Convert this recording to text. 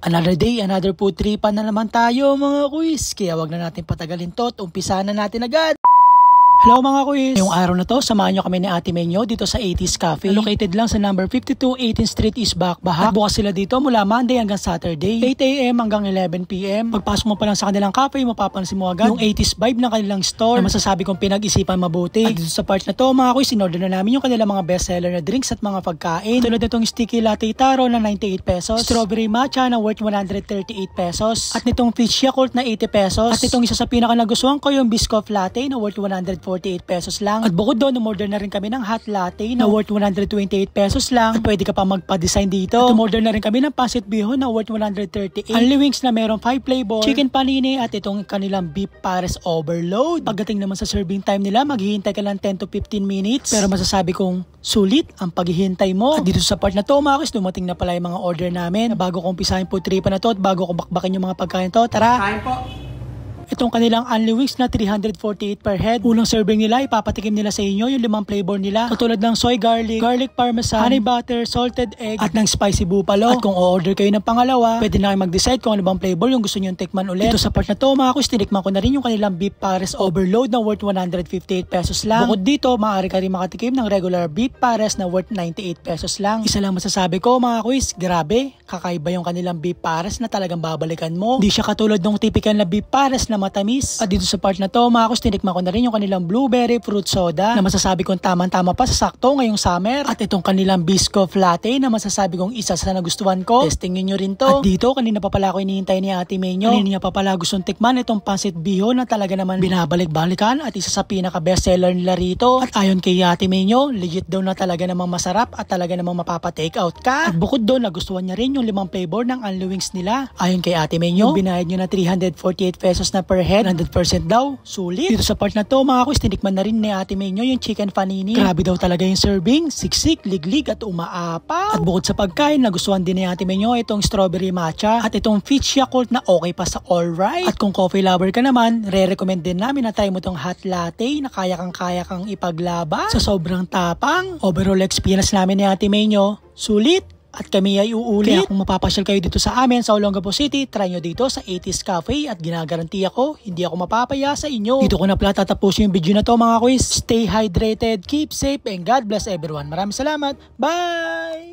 Another day, another food tripan na naman tayo mga quiz. Kaya wag na natin patagalin to at umpisa na natin agad. Hello mga quiz! Ngayong araw na to, samahan nyo kami ni Ate Menyo dito sa 80s Cafe. Located lang sa number 52 18th Street East Bahak. At bukas sila dito mula Monday hanggang Saturday, 8 AM hanggang 11 PM. Pagpasok mo pa lang sa kanilang cafe, mapapansin mo agad yung 80s vibe ng kanilang store na masasabi kong pinag-isipan mabuti. At dito sa part na to mga quiz, in-order na namin yung kanilang mga bestseller na drinks at mga pagkain. Tulad nitong sticky latte taro na 98 pesos, strawberry matcha na worth 138 pesos, at nitong peach yakult na 80 pesos, at itong isa sa pinaka nagustuhan ko yung biscoff latte na worth 148 pesos lang. At bukod doon, umorder na rin kami ng hot latte na worth 128 pesos lang. At pwede ka pa magpa-design dito. At umorder na rin kami ng pancit bihon na worth 138. Only wings na meron 5 flavor, chicken panini at itong kanilang beef pares overload. Pagdating naman sa serving time nila, maghihintay ka lang 10 to 15 minutes. Pero masasabi kong sulit ang paghihintay mo. At dito sa part na to, mga quiz, dumating na pala yung mga order namin. Bago ko umpisahin po tripa na to at bago ko bakbakin yung mga pagkain to, tara! Kain po! Itong kanilang only wings na 348 per head. Unang serving nila, ipapatikim nila sa inyo yung 5 flavor nila. Katulad ng soy garlic, garlic parmesan, honey butter, salted egg, at ng spicy buffalo. At kung o-order kayo ng pangalawa, pwede na kayo mag-decide kung ano bang flavor yung gusto nyo tikman ulit. Dito sa part na to, mga quiz, tinikman ko na rin yung kanilang beef pares overload na worth 158 pesos lang. Bukod dito, maaari ka rin makatikim ng regular beef pares na worth 98 pesos lang. Isa lang masasabi ko, mga quiz, grabe, kakaiba yung kanilang beef pares na talagang babalikan mo. Hindi siya katulad ng typical na beef pares na matamis. At dito sa part na to, mga quiz, tinikman ko na rin yung kanilang blueberry fruit soda na masasabi kong tamang-tama pa sa sakto ngayong summer. At itong kanilang biscoff latte na masasabi kong isa sa nagustuhan ko. Testingin nyo rin to. At dito, kanina pa pala ako hinihintay ni Ate Menyo. Kanina niya pa pala gustong tikman itong pancit bihon na talaga naman binabalik-balikan at isa sa pinaka-bestseller nila rito. At ayon kay Ate Menyo, legit daw na talaga namang masarap at talaga namang mapapa-take out ka. At bukod doon, nagustuhan niya rin yung 5 flavor ng only wings nila. Ayon kay Ate Menyo, binayad nyo na 348 pesos na per head, 100% daw, sulit. Dito sa part na to, mga quiz, tinikman na rin ni Ate Menyo yung chicken panini. Grabe daw talaga yung serving, siksik, liglig at umaapa. At bukod sa pagkain, nagustuhan din ni Ate Menyo itong strawberry matcha at itong peach yakult na okay pa sa alright. At kung coffee lover ka naman, re-recommend din namin na try mo itong hot latte na kaya kang ipaglaban sa sobrang tapang. Overall experience namin ni Ate Menyo, sulit. At kami ay uulit. Kaya kung mapapasyal kayo dito sa amin sa Olongapo City, try nyo dito sa 80s Cafe at ginagaranti ako, hindi ako mapapaya sa inyo. Dito ko na pala tatapusin yung video na to mga quiz. Stay hydrated, keep safe, and God bless everyone. Maraming salamat. Bye!